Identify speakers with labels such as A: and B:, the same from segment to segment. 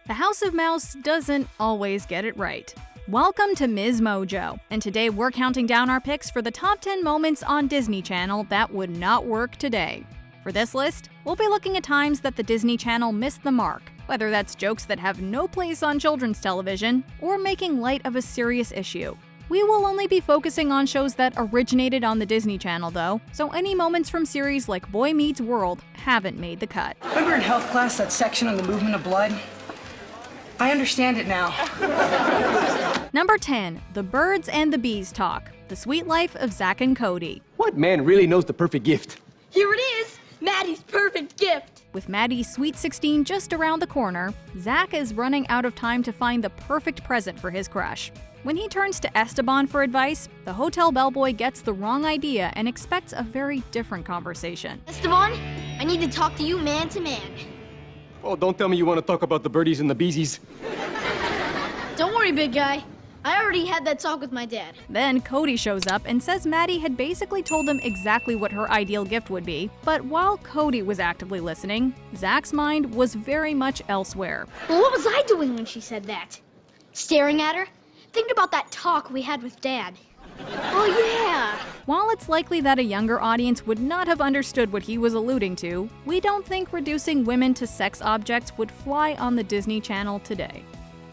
A: The House of Mouse doesn't always get it right. Welcome to MsMojo, and today we're counting down our picks for the top 10 moments on Disney Channel that would not work today. For this list, we'll be looking at times that the Disney Channel missed the mark, whether that's jokes that have no place on children's television or making light of a serious issue. We will only be focusing on shows that originated on the Disney Channel though, so any moments from series like Boy Meets World haven't made the cut.
B: Remember in health class that section on the movement of blood? I understand it now.
A: Number 10. The Birds and the Bees Talk. The Sweet Life of Zack and Cody.
C: What man really knows the perfect gift?
D: Here it is! Maddie's perfect gift!
A: With Maddie's Sweet 16 just around the corner, Zack is running out of time to find the perfect present for his crush. When he turns to Esteban for advice, the hotel bellboy gets the wrong idea and expects a very different conversation.
D: Esteban, I need to talk to you man to man.
C: Oh, don't tell me you want to talk about the birdies and the beesies.
D: Don't worry, big guy. I already had that talk with my dad.
A: Then Cody shows up and says Maddie had basically told him exactly what her ideal gift would be, but while Cody was actively listening, Zack's mind was very much elsewhere.
D: Well, what was I doing when she said that? Staring at her? Thinking about that talk we had with Dad. Oh, yeah!
A: While it's likely that a younger audience would not have understood what he was alluding to, we don't think reducing women to sex objects would fly on the Disney Channel today.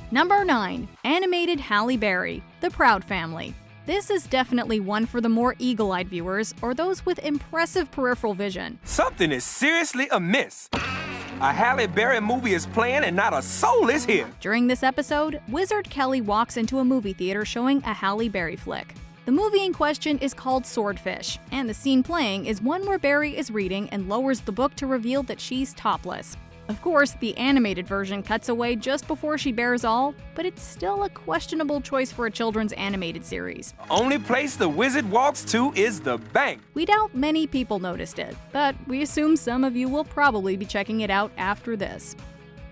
A: Number 9. Animated Halle Berry, The Proud Family. This is definitely one for the more eagle-eyed viewers or those with impressive peripheral vision.
E: Something is seriously amiss. A Halle Berry movie is playing and not a soul is here.
A: During this episode, Wizard Kelly walks into a movie theater showing a Halle Berry flick. The movie in question is called Swordfish, and the scene playing is one where Berry is reading and lowers the book to reveal that she's topless. Of course, the animated version cuts away just before she bears all, but it's still a questionable choice for a children's animated series.
E: Only place the wizard walks to is the bank.
A: We doubt many people noticed it, but we assume some of you will probably be checking it out after this.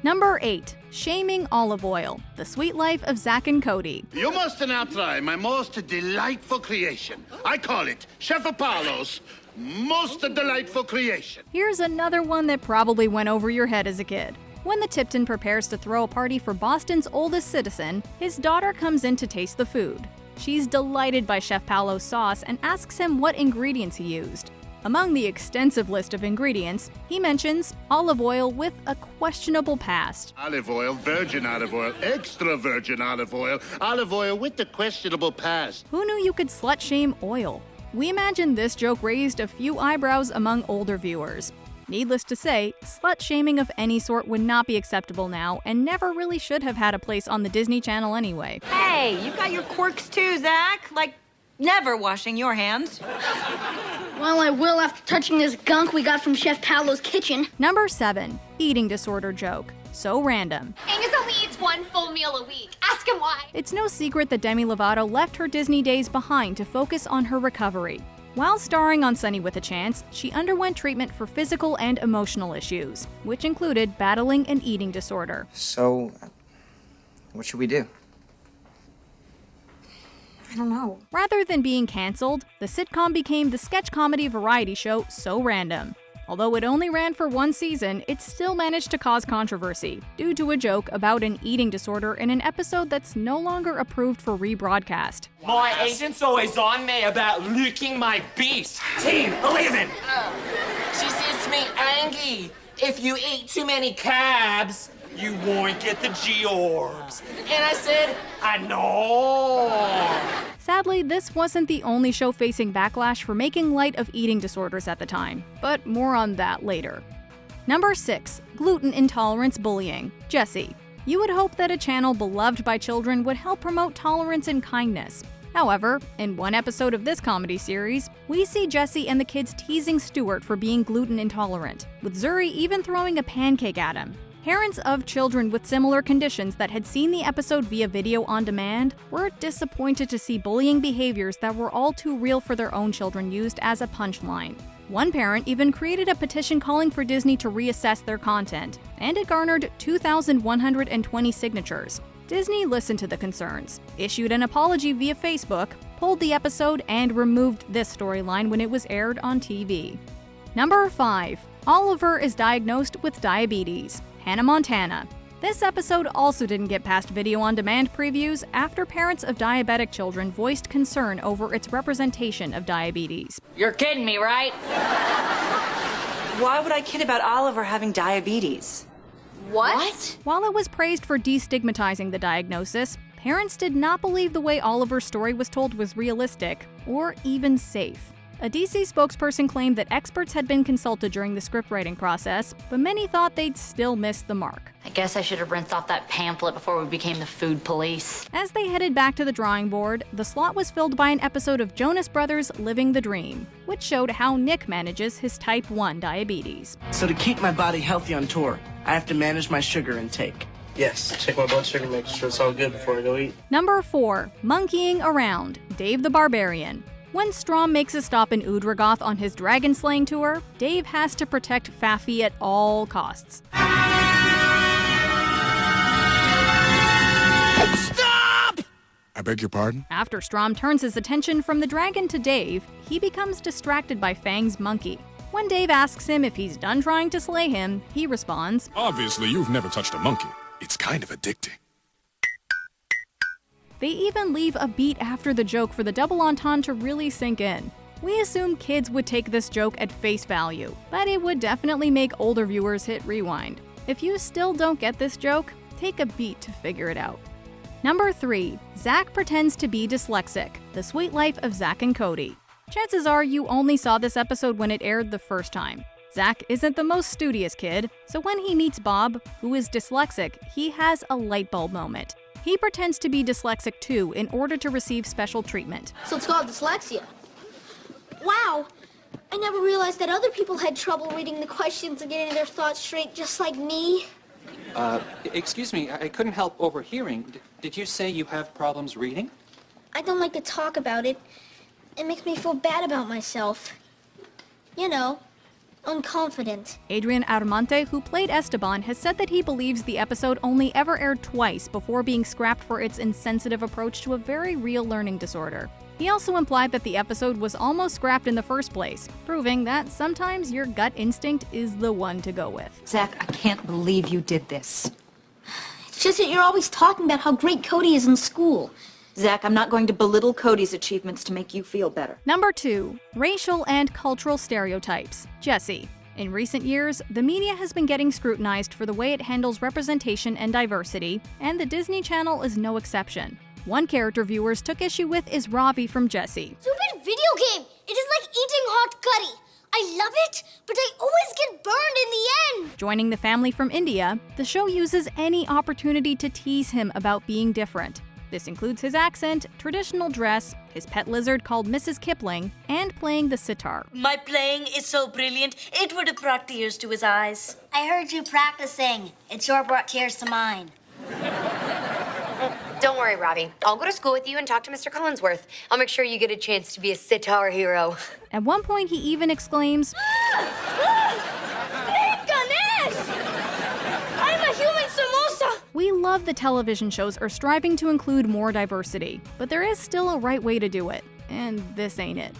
A: Number 8. Shaming Olive Oil, The Sweet Life of Zack and Cody.
F: You must now try my most delightful creation. I call it Chef Apollo's most delightful creation.
A: Here's another one that probably went over your head as a kid. When the Tipton prepares to throw a party for Boston's oldest citizen, his daughter comes in to taste the food. She's delighted by Chef Paolo's sauce and asks him what ingredients he used. Among the extensive list of ingredients, he mentions olive oil with a questionable past.
F: Olive oil, virgin olive oil, extra virgin olive oil with the questionable past.
A: Who knew you could slut-shame oil? We imagine this joke raised a few eyebrows among older viewers. Needless to say, slut-shaming of any sort would not be acceptable now and never really should have had a place on the Disney Channel anyway.
G: Hey, you got your quirks too, Zack. Like, never washing your hands.
D: Well, I will after touching this gunk we got from Chef Paolo's kitchen.
A: Number 7. Eating disorder joke. So random.
H: Angus only eats one full meal a week. Ask him why.
A: It's no secret that Demi Lovato left her Disney days behind to focus on her recovery. While starring on Sunny with a Chance, she underwent treatment for physical and emotional issues, which included battling an eating disorder.
I: So, what should we do?
H: I don't know.
A: Rather than being canceled, the sitcom became the sketch comedy variety show So Random. Although it only ran for one season, it still managed to cause controversy due to a joke about an eating disorder in an episode that's no longer approved for rebroadcast.
J: My agent's always on me about licking my beast. Team 11! She says to me, Angie, if you eat too many cabs, you won't get the G-orbs. And I said, I know.
A: Sadly, this wasn't the only show facing backlash for making light of eating disorders at the time, but more on that later. Number 6. Gluten Intolerance Bullying. Jessie. You would hope that a channel beloved by children would help promote tolerance and kindness. However, in one episode of this comedy series, we see Jessie and the kids teasing Stuart for being gluten intolerant, with Zuri even throwing a pancake at him. Parents of children with similar conditions that had seen the episode via video on demand were disappointed to see bullying behaviors that were all too real for their own children used as a punchline. One parent even created a petition calling for Disney to reassess their content, and it garnered 2,120 signatures. Disney listened to the concerns, issued an apology via Facebook, pulled the episode, and removed this storyline when it was aired on TV. Number 5. Oliver is diagnosed with diabetes. Hannah Montana. This episode also didn't get past video-on-demand previews after parents of diabetic children voiced concern over its representation of diabetes.
G: You're kidding me, right?
K: Why would I kid about Oliver having diabetes?
H: What?
A: While it was praised for destigmatizing the diagnosis, parents did not believe the way Oliver's story was told was realistic or even safe. A DC spokesperson claimed that experts had been consulted during the scriptwriting process, but many thought they'd still missed the mark.
L: I guess I should have rinsed off that pamphlet before we became the food police.
A: As they headed back to the drawing board, the slot was filled by an episode of Jonas Brothers' Living the Dream, which showed how Nick manages his type 1 diabetes.
M: So to keep my body healthy on tour, I have to manage my sugar intake. Yes, check my blood sugar, make sure it's all good before I go eat.
A: Number 4. Monkeying Around, Dave the Barbarian. When Strom makes a stop in Udragoth on his dragon slaying tour, Dave has to protect Faffy at all costs.
N: Stop! I beg your pardon?
A: After Strom turns his attention from the dragon to Dave, he becomes distracted by Fang's monkey. When Dave asks him if he's done trying to slay him, he responds,
N: Obviously, you've never touched a monkey. It's kind of addicting.
A: They even leave a beat after the joke for the double entendre to really sink in. We assume kids would take this joke at face value, but it would definitely make older viewers hit rewind. If you still don't get this joke, take a beat to figure it out. Number 3. Zack pretends to be dyslexic, The Sweet Life of Zack and Cody. Chances are you only saw this episode when it aired the first time. Zack isn't the most studious kid, so when he meets Bob, who is dyslexic, he has a light bulb moment. He pretends to be dyslexic too in order to receive special treatment.
D: So it's called dyslexia. Wow! I never realized that other people had trouble reading the questions and getting their thoughts straight just like me.
O: Excuse me, I couldn't help overhearing. Did you say you have problems reading?
D: I don't like to talk about it. It makes me feel bad about myself. You know, unconfident.
A: Adrian Armante, who played Esteban, has said that he believes the episode only ever aired twice before being scrapped for its insensitive approach to a very real learning disorder. He also implied that the episode was almost scrapped in the first place, proving that sometimes your gut instinct is the one to go with.
G: Zack, I can't believe you did this.
D: It's just that you're always talking about how great Cody is in school.
K: Zack, I'm not going to belittle Cody's achievements to make you feel better.
A: Number 2. Racial and cultural stereotypes, Jessie. In recent years, the media has been getting scrutinized for the way it handles representation and diversity, and the Disney Channel is no exception. One character viewers took issue with is Ravi from Jessie.
D: Stupid video game! It is like eating hot curry. I love it, but I always get burned in the end.
A: Joining the family from India, the show uses any opportunity to tease him about being different. This includes his accent, traditional dress, his pet lizard called Mrs. Kipling, and playing the sitar.
P: My playing is so brilliant, it would have brought tears to his eyes.
H: I heard you practicing. It sure brought tears to mine.
Q: Don't worry, Robbie. I'll go to school with you and talk to Mr. Collinsworth. I'll make sure you get a chance to be a sitar hero.
A: At one point, he even exclaims,
D: I'm a human samosa!
A: We love that television shows are striving to include more diversity, but there is still a right way to do it, and this ain't it.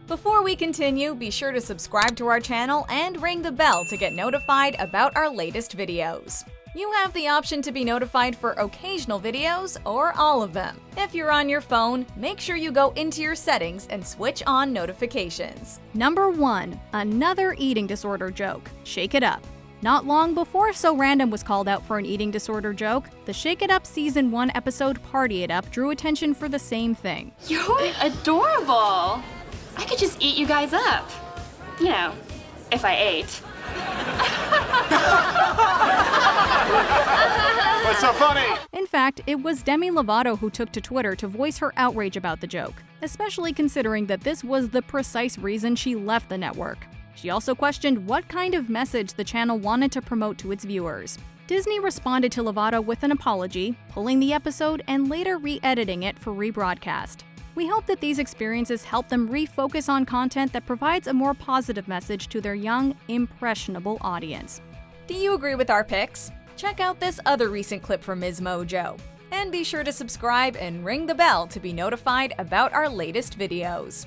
R: Before we continue, be sure to subscribe to our channel and ring the bell to get notified about our latest videos. You have the option to be notified for occasional videos or all of them. If you're on your phone, make sure you go into your settings and switch on notifications.
A: Number 1. Another eating disorder joke, Shake It Up. Not long before So Random was called out for an eating disorder joke, the Shake It Up Season 1 episode Party It Up drew attention for the same thing.
S: You're adorable. I could just eat you guys up. You know, if I ate.
N: What's so funny?
A: In fact, it was Demi Lovato who took to Twitter to voice her outrage about the joke, especially considering that this was the precise reason she left the network. She also questioned what kind of message the channel wanted to promote to its viewers. Disney responded to Lovato with an apology, pulling the episode and later re-editing it for rebroadcast. We hope that these experiences help them refocus on content that provides a more positive message to their young, impressionable audience.
R: Do you agree with our picks? Check out this other recent clip from MsMojo. And be sure to subscribe and ring the bell to be notified about our latest videos.